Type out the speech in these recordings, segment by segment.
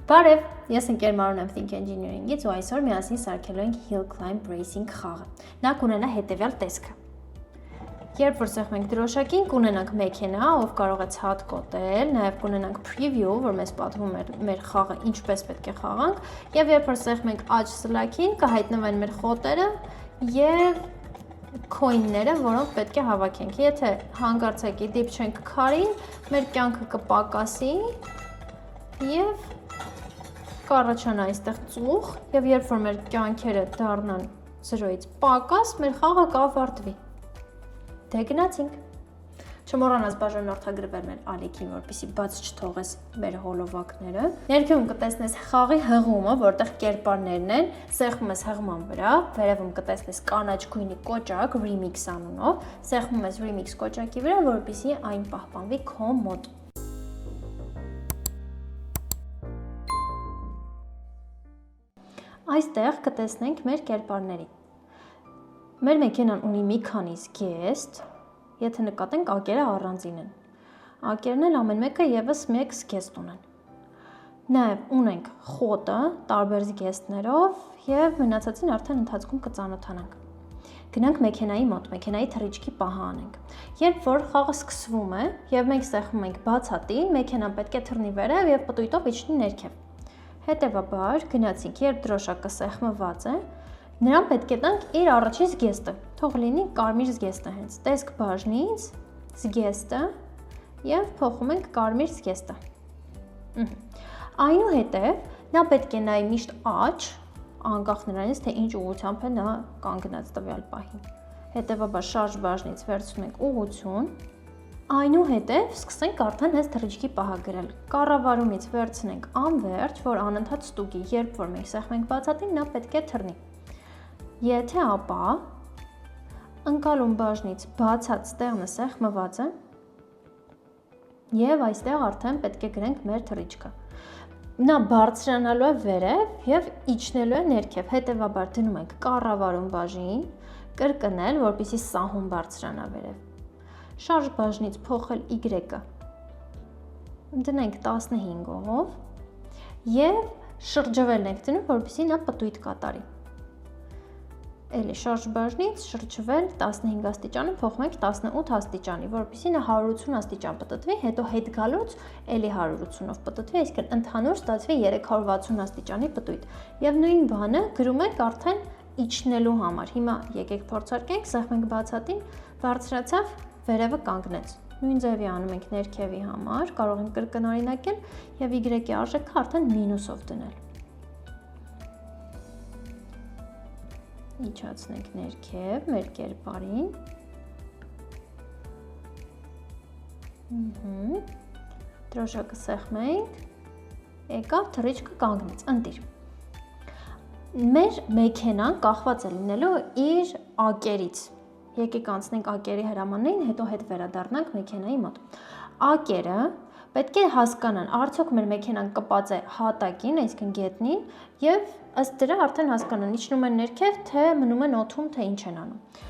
Բարև, ես ընկեր Մարուն եմ Think Engineering-ից ու այսօր միասին սարքելու ենք Hill Climb Racing խաղը։ Նա կունենա հետևյալ տեսքը։ Երբ որ սեղմենք դրոշակին, կունենանք մեքենա, ով կարող է ցատկոտել, նաև կունենանք preview, որ մեզ պատմում է մեր խաղը ինչպես պետք է խաղանք, եւ երբ որ սեղմենք աջ սլակին, կհայտնվեն մեր խոտերը եւ coin-ները, որոնք պետք է հավաքենք։ Եթե հանգարցակի դիպչենք քարին, մեր կյանքը կպակասի եւ կառաջանա այստեղ ծուխ, եւ երբ որ մեր կյանքերը դառնան 0-ից պակաս, մեր խաղը կավարտվի։ Դե գնացինք։ Չմոռանաս բաժանորդագրվել մեր ալիքին, որպեսզի բաց չթողես մեր հոլովակները։ Ներքևում կտեսնես խաղի հղումը, որտեղ կերպարներն են, սեղմում ես հղման վրա, վերևում կտեսնես կանաչ գույնի կոճակ Remix անունով, սեղմում ես Remix կոճակի վրա, որպեսզի այն պահպանվի քո մոտ։ Այստեղ կտեսնենք մեր կերպարներին։ Մեր մեքենան ունի մի քանի զգեստ, եթե նկատենք ակերը առանձին են։ Ակերն էլ ամեն մեկը եւս մեկ զգեստ ունեն։ Նաեւ ունենք խոտը տարբեր զգեստներով եւ մնացածին արդեն ընթացքում կծանոթանանք։ Գնանք մեքենայի մոտ, մեքենայի թռիչքի պահը անենք։ Երբ որ խաղը սկսվում է եւ մենք սեղմում ենք բացատին, մեքենան պետք է թռնի վերև եւ պտույտով իջնի ներքև։ Հետևաբար գնացինք, երբ դրոշակը սեղմված է, նրան պետք է տանք իր առաջին զգեստը, թող լինի կարմիր զգեստը հենց, տեսք բաժնից զգեստը եւ փոխում ենք կարմիր զգեստը։ Այնուհետեւ նա պետք է նայի միշտ աջ, անկախ նրանից, թե ինչ ուղղությամբ է նա կանգնած տվյալ պահին։ Հետևաբար շարժ բաժնից վերցնում ենք ուղղություն, այնուհետև սկսենք արդեն հենց թռիչքի պահը գրել։ Կառավարումից վերցնենք անվերջ, որ անընդհատ ստուգի, երբ որ մենք սեղմենք բացատին, նա պետք է թռնի։ Եթե ապա ընկալում բաժնից բացած տեղը սեղմված է, եւ այստեղ արդեն պետք է գրենք մեր թռիչքը։ Նա բարձրանալու է վերև եւ իջնելու է ներքև։ Հետևաբար դնում ենք կառավարում բաժին, կրկնել, որպեսզի սահուն բարձրանա վերև։ Շարժ բաժնից փոխել Y-ը դնենք 15-ով եւ շրջվել ենք դնում, որպեսզի նա պտույտ կատարի։ Էլի շարժ բաժնից շրջվել 15 աստիճանը փոխում ենք 18 աստիճանի, որպեսզի նա 180 աստիճան պտտվի, հետո հետ գալուց էլի 180-ով պտտվի, այսինքն ընդհանուր ստացվի 360 աստիճանի պտույտ։ Եվ նույն բանը գրում ենք արդեն իջնելու համար։ Հիմա եկեք փորձարկենք, սեղմենք բացատին, բարձրացավ, վերևը կանգնեց։ Նույն ձևի անում ենք ներքևի համար, կարող ենք կրկնօրինակել եւ Y-ի արժեքը արդեն մինուսով դնել։ Իջացնենք ներքև մեր կերպարին։ Դրոշակը սեղմենք, եկավ թռիչքը կանգնեց, ընտիր։ Մեր մեքենան կախված է լինելու իր ակերից։ Եկեք անցնենք ակերի հրամաններին, հետո հետ վերադառնանք մեքենայի մոտ։ Ակերը պետք է հասկանան, արդյոք մեր մեքենան կպած է հատակին, այսինքն գետնին, եւ ըստ դրա արդեն հասկանան, իջնում են ներքև, թե մնում են օդում, թե ինչ են անում։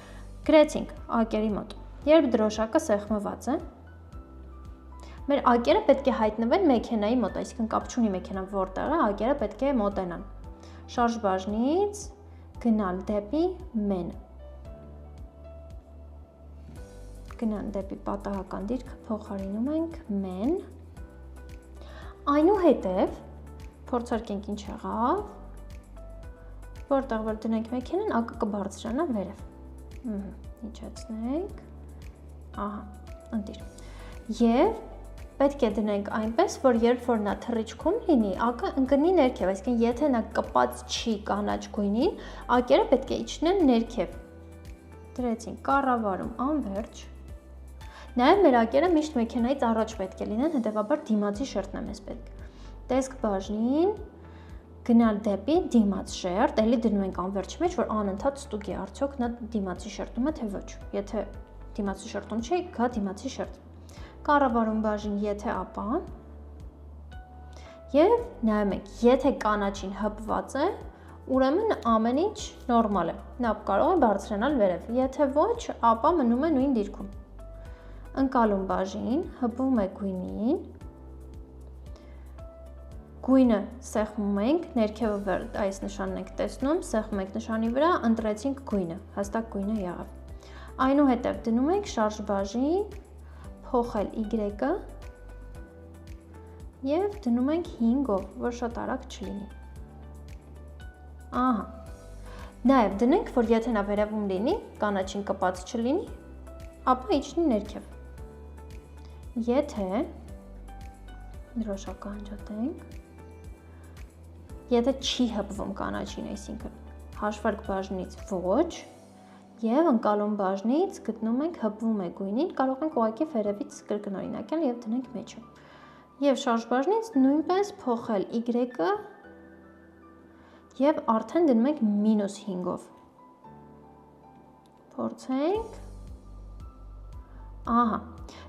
Գրեցինք ակերի մոտ։ Երբ դրոշակը սեղմված է, մեր ակերը պետք է հայտնվեն մեքենայի մոտ, այսինքն կապ չունի մեքենան որտեղ է, ակերը պետք է մոտենան։ Շարժ բաժնից գնալ դեպի մեն։ Գնան դեպի պատահական դիրքը փոխարինում ենք մեն։ Այնուհետև փորձարկենք ինչ եղավ, որտեղ որ դնենք մեքենան, ակը կբարձրանա վերև։ Իջացնենք։ Ահա, ընտիր։ Եվ պետք է դնենք այնպես, որ երբ որ նա թռիչքում լինի, ակը ընկնի ներքև, այսինքն եթե նա կպած չի կանաչ գույնին, ակերը պետք է իջնեն ներքև։ Դրեցինք կառավարում անվերջ։ Նաև մեր ակերը միշտ մեքենայից առաջ պետք է լինեն, հետևաբար դիմացի շերտն է մեզ պետք։ Տեսք բաժնին գնալ դեպի դիմաց շերտ, էլի դնում ենք անվերջ մեջ, որ անընդհատ ստուգի արդյոք նա դիմացի շերտում է, թե ոչ։ Եթե դիմացի շերտում չի, գա դիմացի շերտ։ Կառավարում բաժին եթե ապա։ Եվ նայում ենք, եթե կանաչին հպված է, ուրեմն ամեն ինչ նորմալ է։ Նա կարող է բարձրանալ վերև։ Եթե ոչ, ապա մնում է նույն դիրքում։ Ընկալում բաժին, հպվում է գույնին, գույնը սեղմում ենք, ներքևը այս նշանն ենք տեսնում, սեղմում ենք նշանի վրա, ընտրեցինք գույնը, հստակ գույնը եղավ։ Այնուհետև դնում ենք շարժ բաժին, փոխել Y-ը և դնում ենք 5-ով, որ շատ արագ չլինի։ Ահա։ Նաև դնենք, որ եթե նա վերևում լինի, կանաչին կպած չլինի, ապա իջնի ներքև։ Եթե դրոշակը անջատենք, եթե չի հպվում կանաչին, այսինքն հաշվարկ բաժնից ոչ, և ընկալում բաժնից գտնում ենք հպվում է գույնին, կարող ենք ուղղակի վերևից կրկնօրինակել և դնենք մեջը։ Եվ շարժ բաժնից նույնպես փոխել Y-ը և արդեն դնում ենք -5-ով։ Փորձենք։ Ահա,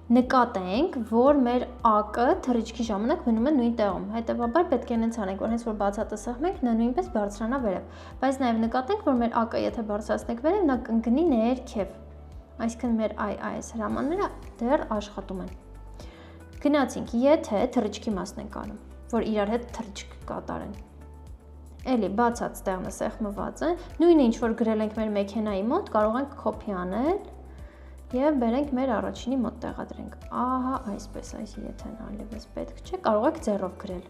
նկատենք, որ մեր ակը թռիչքի ժամանակ մնում է նույն տեղում, հետևաբար պետք է նենց անենք, որ հենց որ բացատը սեղմենք, նա նույնպես բարձրանա վերև, բայց նաև նկատենք, որ մեր ակը եթե բարձրացնենք վերև, նա կընկնի ներքև, այսինքն մեր այս հրամանները դեռ աշխատում են։ Գնացինք, եթե թռիչքի մասն ենք անում, որ իրար հետ թռիչք կատարեն։ Էլի բացած տեղը սեղմված է, նույնը ինչ որ գրել ենք մեր մեքենայի մոտ, կարող ենք կոպի անել և բերենք մեր առաջինի մոտ տեղադրենք, ահա այսպես, եթե այլևս պետք չէ, կարող եք ձեռով գրել։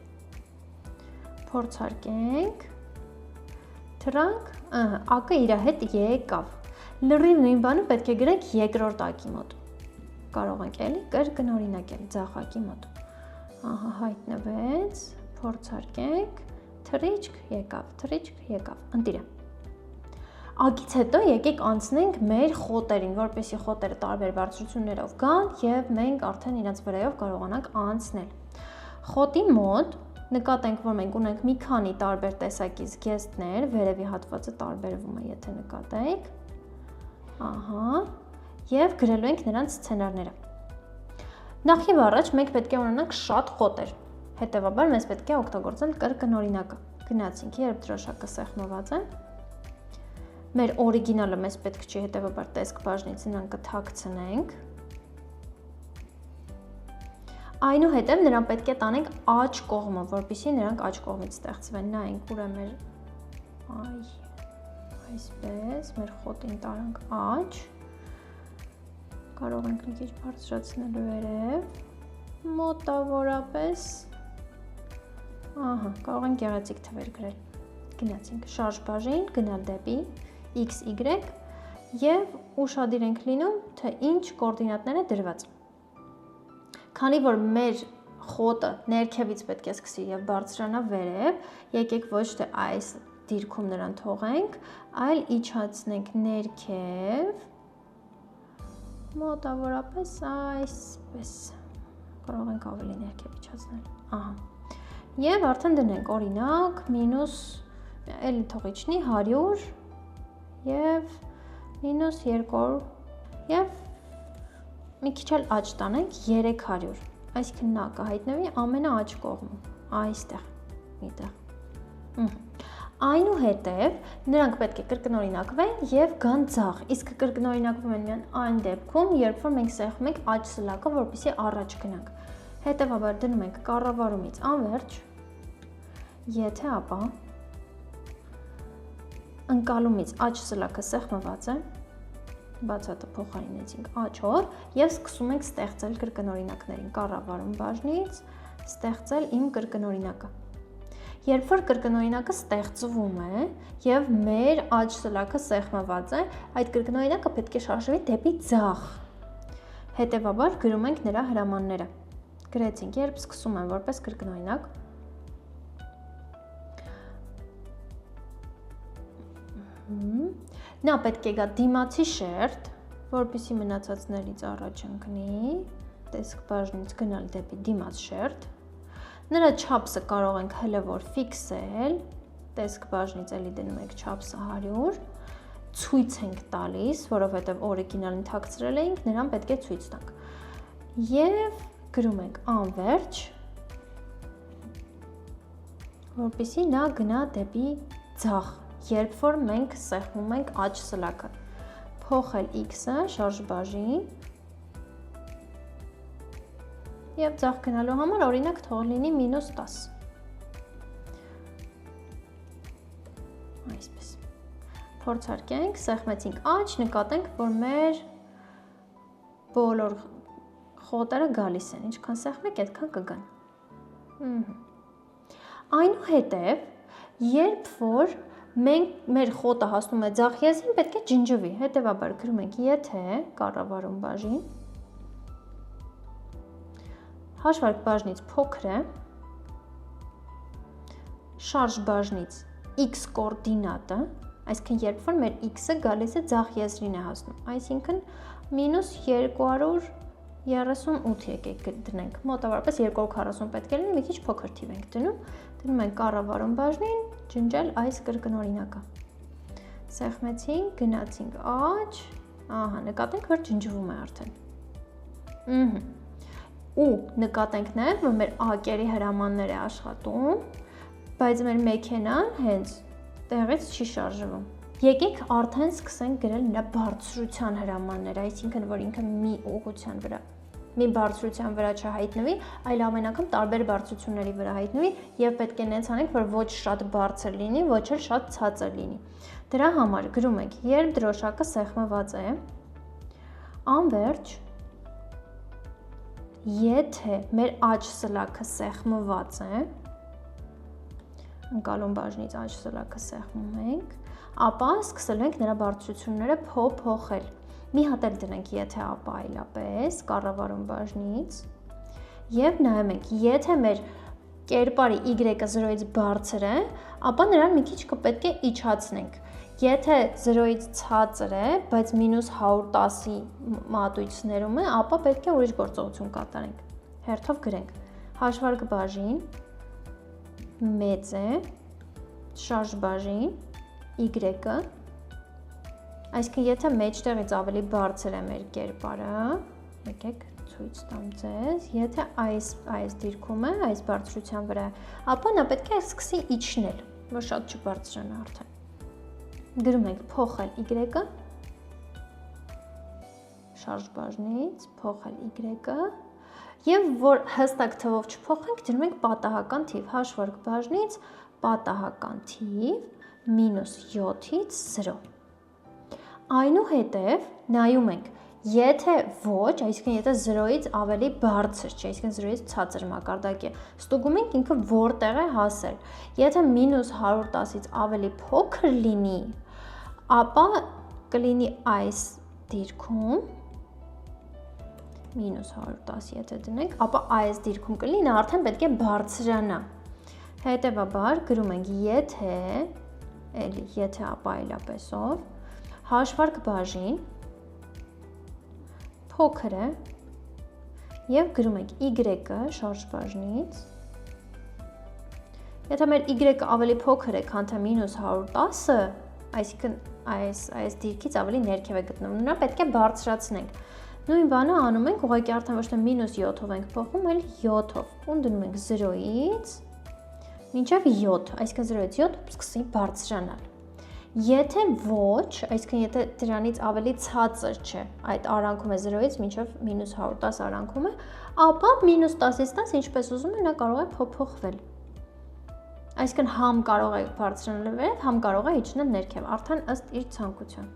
Փորձարկենք, թրանք, ակը իր հետ եկավ, լրիվ նույն բանը պետք է գրենք երկրորդ ակի մոտ, կարող ենք էլի կրկնօրինակել ձախ ակի մոտ, ահա հայտնվեց, փորձարկենք, թռիչք եկավ, ընտիրը։ Ակից հետո եկեք անցնենք մեր խոտերին, որպեսզի խոտերը տարբեր բարձրություններով գան և մենք արդեն իրենց վրայով կարողանանք անցնել։ Խոտի մոտ նկատենք, որ մենք ունենք մի քանի տարբեր տեսակի զգեստներ, վերևի հատվածը տարբերվում է, եթե նկատեք, ահա, և գրելու ենք նրանց սցենարները։ Նախ և առաջ մենք պետք է ունենանք շատ խոտեր, հետևաբար մեզ պետք է օգտագործել կրկնօրինակը։ Գնացինք, երբ դրոշակը սեղմված է, մեր օրիգինալը մեզ պետք չի, հետևաբար տեսք բաժնից նրան կթաքցնենք։ Այնուհետև նրան պետք է տանենք աջ կողմը, որպեսզի նրանք աջ կողմից ստեղծվեն։ Նայենք, ուր է մեր այսպես, մեր խոտին տարանք աջ։ Կարող ենք մի քիչ բարձրացնել վերև, մոտավորապես, ահա, կարող ենք գեղեցիկ թվեր գրել։ Գնացինք, շարժ բաժին, գնալ դեպի X, Y և ուշադիր ենք լինում, թե ինչ կորդինատներ է դրված։ Քանի որ մեր խոտը ներքևից պետք է սկսի և բարձրանա վերև, եկեք ոչ թե այս դիրքում նրան թողենք, այլ իջացնենք ներքև, մոտավորապես այսպես, կարող ենք ավելի ներքև իջացնել, ահա, և արդեն դնենք օրինակ, մինուս, էլի թող իջնի 100 և մինուս 200 և մի քիչ էլ աջ տանենք 300, այսինքն նա կհայտնվի ամենաաջ կողմում, այստեղ, միտեղ։ Այնուհետև նրանք պետք է կրկնօրինակվեն և գան ձախ, իսկ կրկնօրինակվում են միայն այն դեպքում, երբ որ մենք սեղմում ենք աջ սլակը, որպեսզի առաջ գնանք։ Հետևաբար դնում ենք կառավարումից անվերջ, եթե ապա ընկալումից աջ սլակը սեղմված է, բացատը փոխարինեցինք աջով և սկսում ենք ստեղծել կրկնօրինակներին, կառավարում բաժնից, ստեղծել իմ կրկնօրինակը։ Երբ որ կրկնօրինակը ստեղծվում է և մեր աջ սլակը սեղմված է, այդ կրկնօրինակը պետք է շարժվի դեպի ձախ։ Հետևաբար գրում ենք նրա հրամանները։ Գրեցինք, երբ սկսում եմ որպես կրկնօրինակ, նա պետք է գա դիմացի շերտ, որպեսզի մնացածներից առաջ ընկնի, տեսք բաժնից գնալ դեպի դիմաց շերտ, նրա չափսը կարող ենք հլվոր ֆիքսել, տեսք բաժնից էլի դնում ենք չափսը 100, ցույց ենք տալիս, որովհետև օրիգինալին թաքցրել էինք, նրան պետք է ցույց տանք։ Եվ գրում ենք անվերջ, որպեսզի նա գնա դեպի ձախ, երբ որ մենք սեղմում ենք աջ սլակը, փոխել X-ը, շարժ բաժին և ձախ գնալու համար օրինակ թող լինի -10, Փորձարկենք, սեղմեցինք աջ, նկատենք, որ մեր բոլոր խոտերը գալիս են, ինչքան սեղմեք, այդքան կգան։ Այնուհետև, երբ որ մեր խոտը հասնում է ձախ եզրին, պետք է ջնջվի, հետևաբար գրում ենք, եթե կառավարում բաժին, հաշվարկ բաժնից փոքր է, շարժ բաժնից x կոորդինատը, այսինքն երբ որ մեր x-ը գալիս է ձախ եզրին է հասնում, այսինքն մինուս 238 եկեք դնենք, մոտավորապես 240 պետք է լինի, մի քիչ փոքր թիվ ենք դնում ենք կառավարում բաժնին, ջնջել այս կրկնօրինակը, սեղմեցինք, գնացինք աջ, ահա, նկատենք, որ ջնջվում է արդեն, ու նկատենք նաև, որ մեր ակերի հրամաններ է աշխատում, բայց մեր մեքենան հենց տեղից չի շարժվում։ Եկեք արդեն սկսենք գրել նրա բարձրության հրամանները, այսինքն, որ ինքը մի ուղղության վրա, մի բարձրության վրա չհայտնվի, այլ ամեն անգամ տարբեր բարձրությունների վրա հայտնվի եւ պետք է նենց անենք, որ ոչ շատ բարձր լինի, ոչ էլ շատ ցածր լինի։ Դրա համար գրում ենք, երբ դրոշակը սեղմված է, անվերջ, եթե մեր աջ սլաքը սեղմված է, ընկալում բաժնից աջ սլաքը սեղմում ենք, ապա սկսել ենք նրա բարձրությունները փոփոխել։ Մի հատ էլ դնենք, եթե ապա այլապես, կառավարում բաժնից, եւ նայում ենք, եթե մեր կերպարի y-ը 0-ից բարձր է, ապա նրան մի քիչ կպետք է իջացնենք։ Եթե 0-ից ցածր է, բայց մինուս 110-ի մատույցներում է, ապա պետք է ուրիշ գործողություն կատարենք։ Հերթով գրենք, հաշվարկ բաժին մեծ է, շարժ բաժին, y-ը, այսինքն եթե մեջտեղից ավելի բարձր է մեր կերպարը, եկեք ցույց տամ ձեզ, եթե այս դիրքում է, այս բարձրության վրա է, ապա նա պետք է սկսի իջնել, որ շատ չբարձրանա արդեն։ Գրում ենք փոխել y-ը, շարժ բաժնից, փոխել y-ը, եւ որ հստակ թվով չփոխենք, դնում ենք պատահական թիվ, հաշվարկ բաժնից պատահական թիվ մինուս 7-ից 0։ Այնուհետև նայում ենք, եթե ոչ, այսինքն եթե 0-ից ավելի բարձր չէ, այսինքն 0-ից ցածր մակարդակ է, ստուգում ենք ինքը որտեղ է հասել։ Եթե մինուս 110-ից ավելի փոքր լինի, ապա կլինի այս դիրքում, մինուս 110 եթե դնենք, ապա այս դիրքում կլինի, նա արդեն պետք է բարձրանա։ Հետևաբար գրում ենք, եթե ապա այլապեսով, հաշվարկ բաժին փոքր է եւ գրում ենք y-ը շարժ բաժնից։ Եթե մեր y-ը ավելի փոքր է, քան թե մինուս 110-ը, այսինքն այս դիրքից ավելի ներքև է գտնվում, նա պետք է բարձրացնենք։ Նույն բանը անում ենք, ուղղակի արդեն ոչ թե մինուս 7-ով ենք փոխում, այլ 7-ով, ու դնում ենք 0-ից մինչև 7, այսինքն 0-ից 7 սկսի բարձրանալ։ Եթե ոչ, այսինքն եթե դրանից ավելի ցածր չէ, այդ արանքում է 0-ից մինչև մինուս 110 արանքում է, ապա մինուս 10-ից 10 ինչպես ուզում է, նա կարող է փոփոխվել։ Այսինքն համ կարող է բարձրանալ վերև, համ կարող է իջնել ներքև, արդեն ըստ իր ցանկության։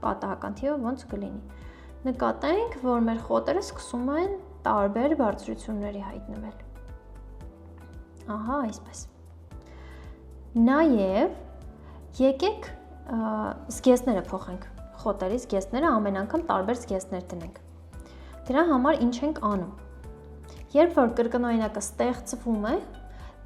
Պատահական թիվը ոնց կլինի։ Նկատենք, որ մեր խոտերը սկսում են տարբեր բարձրությունների հայտնվել։ Ահա, այսպես։ Նաև եկեք զգեստները փոխենք, խոտերի զգեստները ամեն անգամ տարբեր զգեստներ դնենք։ Դրա համար ինչ ենք անում։ Երբ որ կրկնօրինակը ստեղծվում է,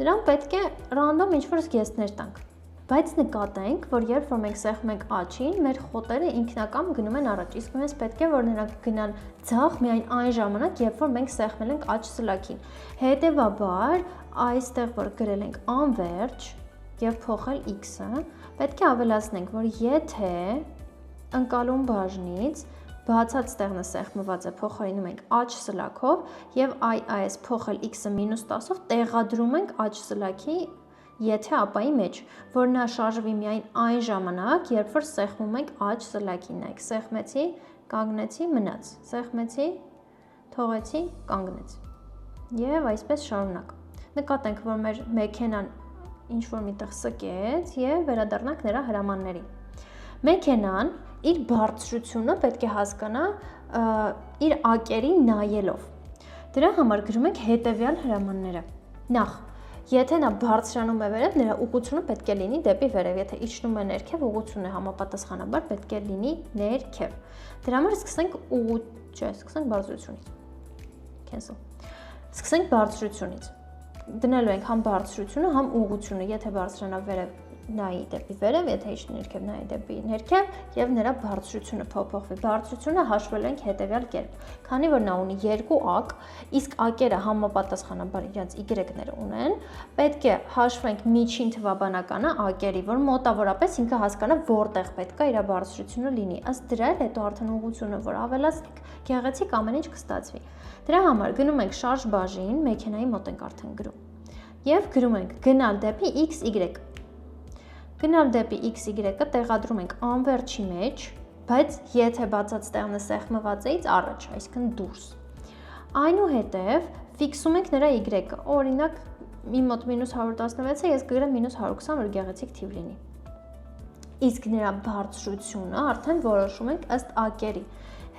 նրան պետք է ռանդոմ ինչ-որ զգեստներ տանք։ Բայց նկատենք, որ երբ որ մենք սեղմում ենք աչին, մեր խոտերը ինքնակամ գնում են առաջ, իսկ մեզ պետք է որ նրանք գնան ձախ միայն այն ժամանակ, երբ որ մենք սեղմել ենք աջ սլաքին։ Հետևաբար, այստեղ որ գրել ենք անվերջ եւ փոխել x-ը, պետք է ավելացնենք, որ եթե ընկալում բաժնից բացած տեղը սեղմված է, փոխարինում ենք աջ սլաքով եւ այս փոխել x-ը մինուս 10-ով տեղադրում ենք աջ սլաքի եթե ապայի մեջ, որ նա շարժվի միայն այն ժամանակ, երբ որ սեղմում ենք աջ սլաքին, նայեք, սեղմեցի, կանգնեցի, մնաց, սեղմեցի, թողեցի, կանգնեց։ Եվ այսպես շարունակ։ Նկատենք, որ մեր մեքենան ինչ-որ միտեղ սկեց եւ վերադառնանք նրա հրամաններին։ Մեքենան իր բարձրությունը պետք է հասկանա իր ակերին նայելով։ Դրա համար գրում ենք հետևյալ հրամանները։ Նախ, եթե նա բարձրանում է վերև, նրա ուղղությունը պետք է լինի դեպի վերև, եթե իջնում է ներքև, ուղղությունը համապատասխանաբար պետք է լինի ներքև։ Դրա համար սկսենք բարձրությունից։ Cancel։ Սկսենք բարձրությունից։ Դնելու ենք համ բարձրությունը, համ ուղղությունը, եթե բարձրանա վերև, նայի դեպի վերև, եթե իջնի ներքև, նայի դեպի ներքև, եւ նրա բարձրությունը փոփոխվի։ Բարձրությունը հաշվել ենք հետեւյալ կերպ։ Քանի որ նա ունի երկու ակ, իսկ ակերը համապատասխանաբար իրենց y-ները ունեն, պետք է հաշվենք միջին թվաբանականը ակերի, որ մոտավորապես ինքը հասկանա որտեղ պետք է իր բարձրությունը լինի։ Ըստ դրա հետո արդեն ուղղությունը, որ ավելացնենք, գեղեցիկ ամեն ինչ կստացվի։ Դրա համար գնում ենք շարժ բաժին, մեքենայի մոտ ենք արդեն գրում։ Եվ գրում ենք գնալ դեպի XY։ Գնալ դեպի XY-ը տեղադրում ենք անվերջի մեջ, բայց եթե բացած տեղն է սեղմված էից առաջ, այսինքն դուրս։ Այնուհետև ֆիքսում ենք նրա Y-ը, օրինակ մի մոտ -116 է, ես կգրեմ -120, որ գեղեցիկ թիվ լինի։ Իսկ նրա բարձրությունը արդեն որոշում ենք ըստ ակերի։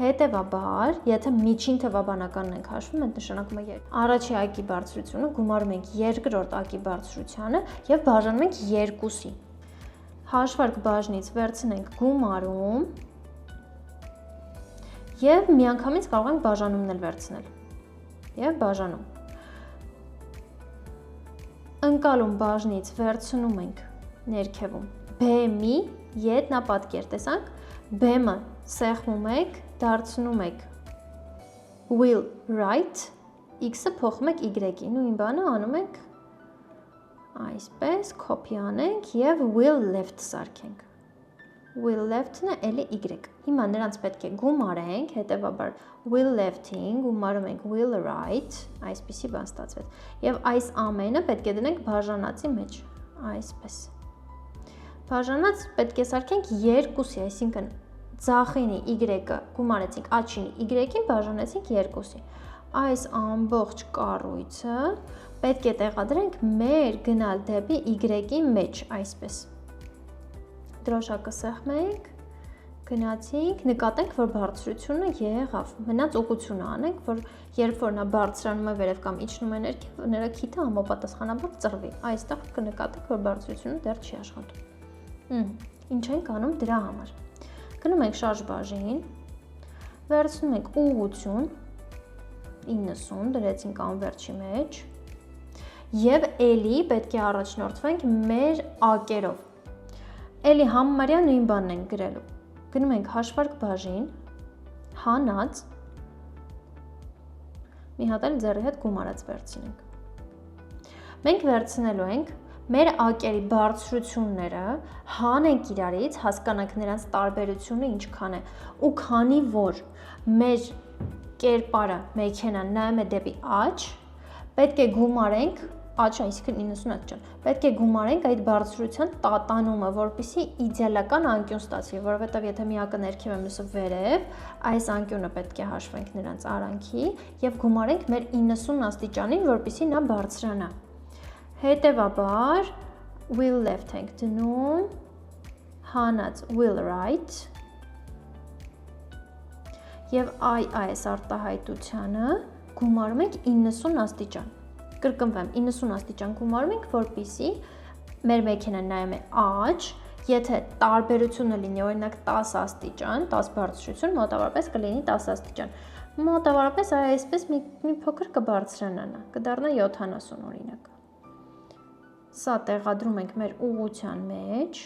Հետևաբար, եթե միջին թվաբանականն ենք հաշվում, այդ նշանակում է առաջի ակի բարձրությունը գումարում ենք երկրորդ ակի բարձրությանը եւ բաժանում ենք 2-ի։ Հաշվարկ բաժնից վերցնենք գումարում եւ միանգամից կարող ենք բաժանումն էլ վերցնել։ Եվ բաժանում։ Ընկալում բաժնից վերցնում ենք ներքևում B-ի ետնապատկեր, տեսանք, B-ը սեղմում եք, դարձնում եք wheel right, X-ը փոխում եք Y-ի, նույն բանը անում ենք այսպես, copy անենք եւ wheel left սարքենք։ Wheel left-ն է էլի Y։ Հիմա նրանց պետք է գումարենք, հետեւաբար wheel left-ին գումարում ենք wheel right, այսպիսի բան ստացվեց։ Եվ այս ամենը պետք է դնենք բաժանածի մեջ, այսպես։ Բաժանած պետք է սարքենք 2-ի, այսինքն ձախինի Y-ը գումարեցինք աչինի Y-ին, բաժանեցինք 2-ի։ Այս ամբողջ կառույցը պետք է տեղադրենք մեր գնալ դեպի Y-ի մեջ, այսպես։ Դրոշակը սեղմենք, գնացինք, նկատենք, որ բարձրությունը եղավ։ Մնաց ուղղությունը անենք, որ երբ որ նա բարձրանում է վերև կամ իջնում է ներքև, նրա քիթը համապատասխանաբար ծռվի։ Այստեղ կնկատենք, որ բարձրությունը դեռ չի աշխատում։ Ինչ ենք անում դրա համար։ Գնում ենք շարժ բաժին, վերցնում ենք ուղղություն 90, դրեցինք անվերջի մեջ եւ էլի պետք է առաջնորդվենք մեր ակերով։ Էլի համարյա նույն բանն ենք գրելու։ Գնում ենք հաշվարկ բաժին, հանած, մի հատ էլ ձեռի հետ գումարած վերցնենք։ Մենք վերցնելու ենք մեր ակերի բարձրությունները, հանենք իրարից, հասկանանք նրանց տարբերությունը ինչքան է, ու քանի որ մեր կերպարը մեքենան նայում է դեպի աջ, պետք է գումարենք աջ, այսինքն 90 աստիճան, պետք է գումարենք այդ բարձրության տատանումը, որպեսզի իդեալական անկյուն ստացվի, որովհետև եթե միակը ներքև է, մյուսը վերև, այս անկյունը պետք է հաշվենք նրանց արանքի եւ գումարենք մեր 90 աստիճանին, որպեսզի նա բարձրանա։ Հետևաբար wheel left ենք դնում, հանած wheel right եւ այս արտահայտությանը գումարում ենք 90 աստիճան։ Կրկնվեմ, 90 աստիճան գումարում ենք, որպեսզի մեր մեքենան նայում է աջ, եթե տարբերությունը լինի օրինակ 10 աստիճան, 10 բարձրություն, մոտավորապես կլինի 10 աստիճան։ Մոտավորապես այսպես մի փոքր կբարձրանա նա, կդառնա 70 օրինակ։ Սա տեղադրում ենք մեր ուղղության մեջ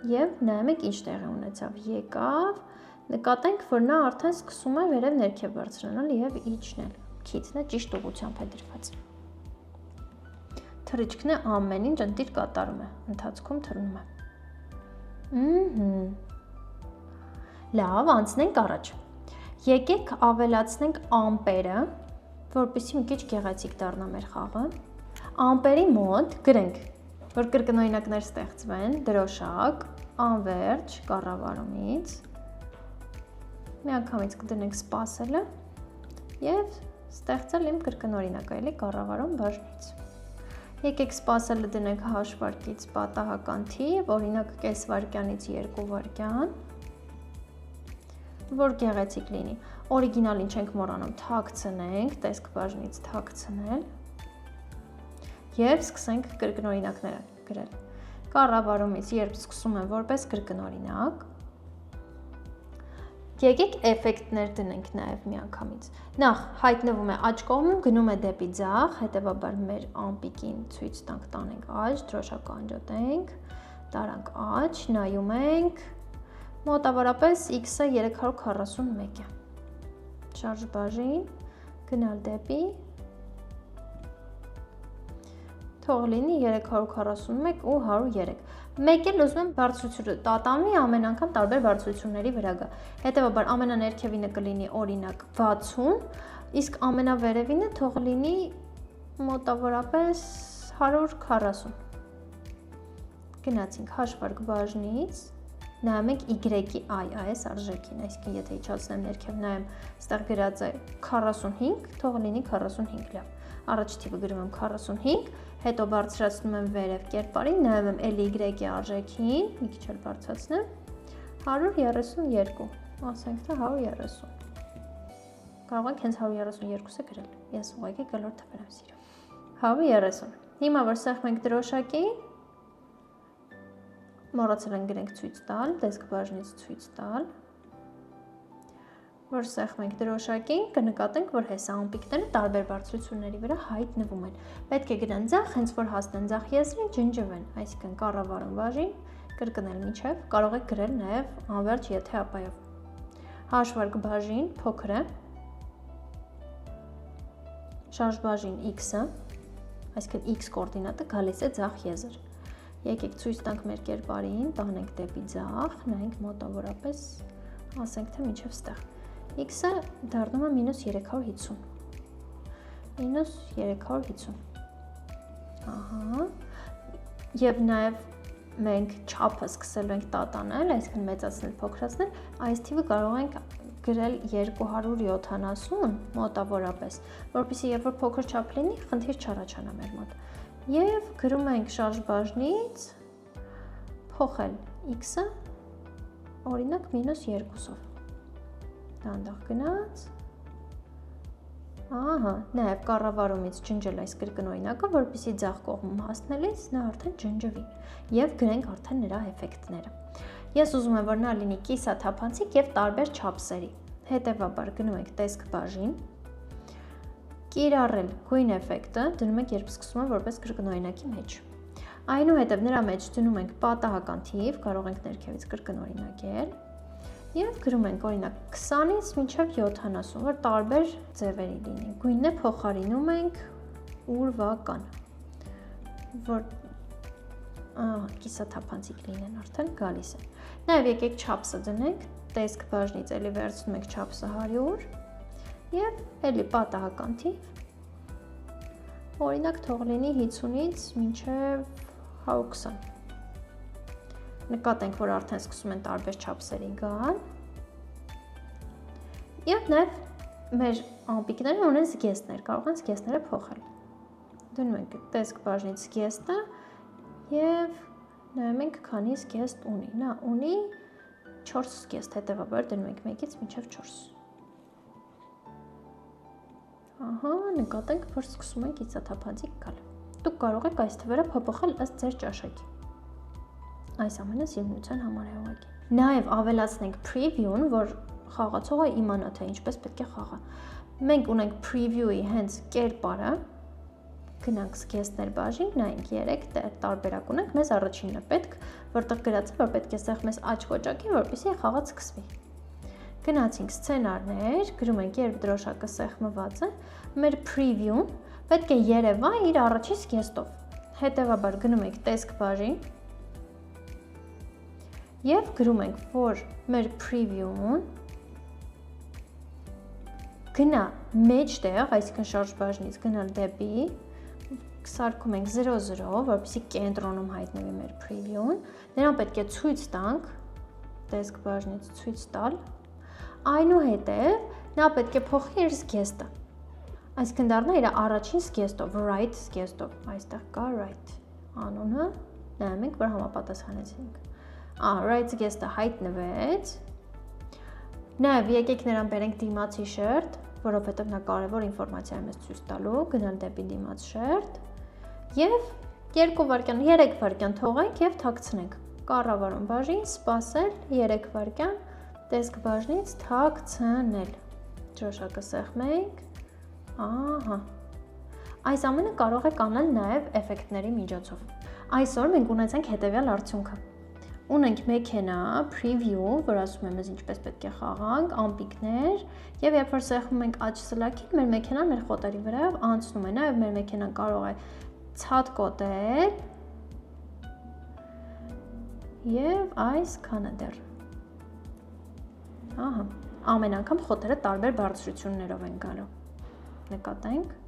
եւ նայում ենք ինչ տեղի ունեցավ, եկավ, նկատենք, որ նա արդեն սկսում է վերև ներքև բարձրանալ եւ իջնել։ Քիթն է ճիշտ ուղղությամբ է դրված։ Թռիչքն է ամեն ինչ ընտիր կատարում է, ընթացքում թռնում է։ Լավ, անցնենք առաջ։ Եկեք ավելացնենք ամպերը, որպեսզի մի քիչ գեղեցիկ դառնա մեր խաղը։ Ամպերի մոտ գրենք, որ կրկնօրինակներ ստեղծվեն, դրոշակ, անվերջ, կառավարումից։ Միանգամից կդնենք սպասելը եւ ստեղծել իմ կրկնօրինակը էլի կառավարում բաժնից։ Եկեք սպասելը դնենք հաշվարկից պատահական թիվ, օրինակ կես վայրկյանից 2 վայրկյան, որ գեղեցիկ լինի։ Օրիգինալին չենք մոռանում, թաքցնենք, տեսք բաժնից թաքցնել եւ սկսենք կրկնօրինակները գրել։ Կառավարումից երբ սկսում եմ որպես կրկնօրինակ, եկեք էֆեկտներ դնենք նաև միանգամից։ Նախ հայտնվում է աջ կողմում, գնում է դեպի ձախ, հետևաբար մեր ամպիկին ցույց տանք, տանենք աջ, դրոշակը անջատենք, տարանք աջ, նայում ենք, մոտավորապես x-ը 341 է։ Շարժ բաժին, գնալ դեպի, թող լինի 341 ու 103։ Մեկ էլ ուզում եմ բարձրությունը տատանվի ամեն անգամ տարբեր բարձրությունների վրա գա։ Հետևաբար ամենաներքևինը կլինի օրինակ 60, իսկ ամենավերևինը թող լինի մոտավորապես 140։ Գնացինք հաշվարկ բաժնից, նայում ենք y-ի այս արժեքին, այսինքն եթե իջացնեմ ներքև նայեմ, այստեղ գրած է 45, թող լինի 45 լավ։ Առաջ թիվը գրում եմ 45, հետո բարձրացնում եմ վերև կերպարին, նայում եմ էլի y-ի արժեքին, մի քիչ էլ բարձրացնեմ, 132, ասենք թե 130։ Կարող ենք հենց 132-ը գրել, ես ուղղակի կլոր թվեր եմ սիրում։ 130։ Հիմա որ սեղմենք ենք դրոշակի, մոռացել ենք գրենք ցույց տալ, տեսք բաժնից ցույց տալ, որ սեղմենք դրոշակին, կնկատենք, որ հեսա ամպիկները տարբեր բարձրությունների վրա հայտնվում են։ Պետք է գնան ձախ, հենց որ հասնեն ձախ եզրին, ջնջվեն, այսինքն կառավարում բաժին, կրկնել միջև, կարող եք գրել նաև անվերջ եթե ապայով։ Հաշվարկ բաժին փոքր է, շարժ բաժին x-ը, այսինքն x կոորդինատը գալիս է ձախ եզր։ Եկեք ցույց տանք մեր կերպարին, տանենք դեպի ձախ, նայենք մոտավորապես, ասենք թե մինչև ստեղ։ X-ը դառնում է -350։ -350։ Ահա։ Եվ նաև մենք չափը սկսելու ենք տատանել, այսինքն մեծացնել, փոքրացնել, այս թիվը կարող ենք գրել 270 մոտավորապես, որպեսզի երբ որ փոքր չափ լինի, խնդիր չառաջանա մեր մոտ։ Եվ գրում ենք շարժ բաժնից փոխել x-ը օրինակ -2-ով։ Դանդաղ գնաց։ Ահա, նաև կառավարումից ջնջել այս կրկնօրինակը, որպեսզի ձախ կողմում հասնելիս նա արդեն ջնջվի եւ գրենք արդեն նրա էֆեկտները։ Ես ուզում եմ, որ նա լինի կիսաթափանցիկ եւ տարբեր չափսերի։ Հետևաբար գնում ենք տեսք բաժին, կիրառել գույն էֆեկտը դնում ենք, երբ սկսում եմ որպես կրկնօրինակի մեջ։ Այնուհետև նրա մեջ դնում ենք պատահական թիվ, կարող ենք ներքևից կրկնօրինակել եւ գրում ենք օրինակ 20-ից մինչև 70, որ տարբեր ձևերի լինի։ Գույնը փոխարինում ենք ուրվական, որ կիսաթափանցիկ լինեն արդեն գալիս է։ Նաեւ եկեք չափսը դնենք, տեսք բաժնից էլի վերցնում ենք չափսը 100 եւ էլի պատահական թիվ, օրինակ թող լինի 50-ից մինչև 120։ Նկատենք, որ արդեն սկսում են տարբեր չափսերի գալ։ Եվ նաև մեր ամպիկները ունեն զգեստներ, կարող են զգեստները փոխել։ Դնում ենք տեսք բաժնից զգեստը եւ նայում ենք քանի զգեստ ունի։ Նա ունի 4 զգեստ, հետևաբար դնում ենք 1-ից մինչև 4։ Ահա, նկատենք, որ սկսում են կիսաթափանցիկ գալ։ Դուք կարող եք այս թվերը փոփոխել ըստ ձեր ճաշակի։ Այս ամենը սիրունության համար է ուղղակի։ Նաև ավելացնենք preview-ն, որ խաղացողը իմանա, թե ինչպես պետք է խաղա։ Մենք ունենք preview-ի հենց կերպարը, գնանք զգեստներ բաժին, նայենք 3 տարբերակ ունենք, մեզ առաջինն է պետք, որտեղ գրած է, որ պետք է սեղմես աջ կոճակին, որպեսզի խաղը սկսվի։ Գնացինք սցենարներ, գրում ենք երբ դրոշակը սեղմված է, մեր preview-ն պետք է երևա իր առաջի զգեստով։ Հետևաբար գնում ենք տեսք բաժին եւ գրում ենք, որ մեր preview-ն գնա մեջտեղ, այսինքն շարժ բաժնից գնալ դեպի, սարքում ենք 0-0, որպեսզի կենտրոնում հայտնվի մեր preview-ն, նրան պետք է ցույց տանք, տեսք բաժնից ցույց տալ, այնուհետև նա պետք է փոխի իր զգեստը։ Այսինքն դառնա իր առաջին զգեստով, right զգեստով, այստեղ կա right անունը, նայում ենք, որ համապատասխանեցինք։ Right զգեստը հայտնվեց։ Նաև եկեք նրան բերենք դիմացի շերտ, որովհետև նա կարևոր ինֆորմացիա է մեզ ցույց տալու, գնալ դեպի դիմաց շերտ եւ 2 վայրկյան, 3 վայրկյան թողենք եւ թաքցնենք։ Կառավարում բաժին, սպասել 3 վայրկյան, տեսք բաժնից թաքցնել։ Ճաշակը սեղմենք։ Ահա։ Այս ամենը կարող է կանալ նաև էֆեկտների միջոցով։ Այսօր մենք ունեցանք հետևյալ արդյունքը։ Ունենք մեքենա, preview, որ ասում է մեզ ինչպես պետք է խաղանք, ամպիկներ, եւ երբ որ սեղմում ենք աջ սլակին, մեր մեքենան մեր խոտերի վրայով անցնում է, նաեւ մեր մեքենան կարող է ցածկոտել եւ այսքանը դեռ։ Ահա, ամեն անգամ խոտերը տարբեր բարձրություններով են գալու։ Նկատենք։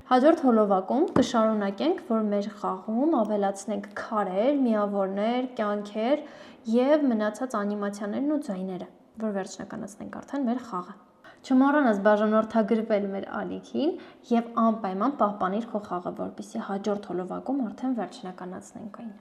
Հաջորդ հոլովակում կշարունակենք, որ մեր խաղում ավելացնենք քարեր, միավորներ, կյանքեր եւ մնացած անիմացիաներն ու ձայները, որ վերջնականացնենք արդեն մեր խաղը։ Չմոռանաս բաժանորդագրվել մեր ալիքին եւ անպայման պահպանիր քո խաղը, որպեսզի հաջորդ հոլովակում արդեն վերջնականացնենք այն։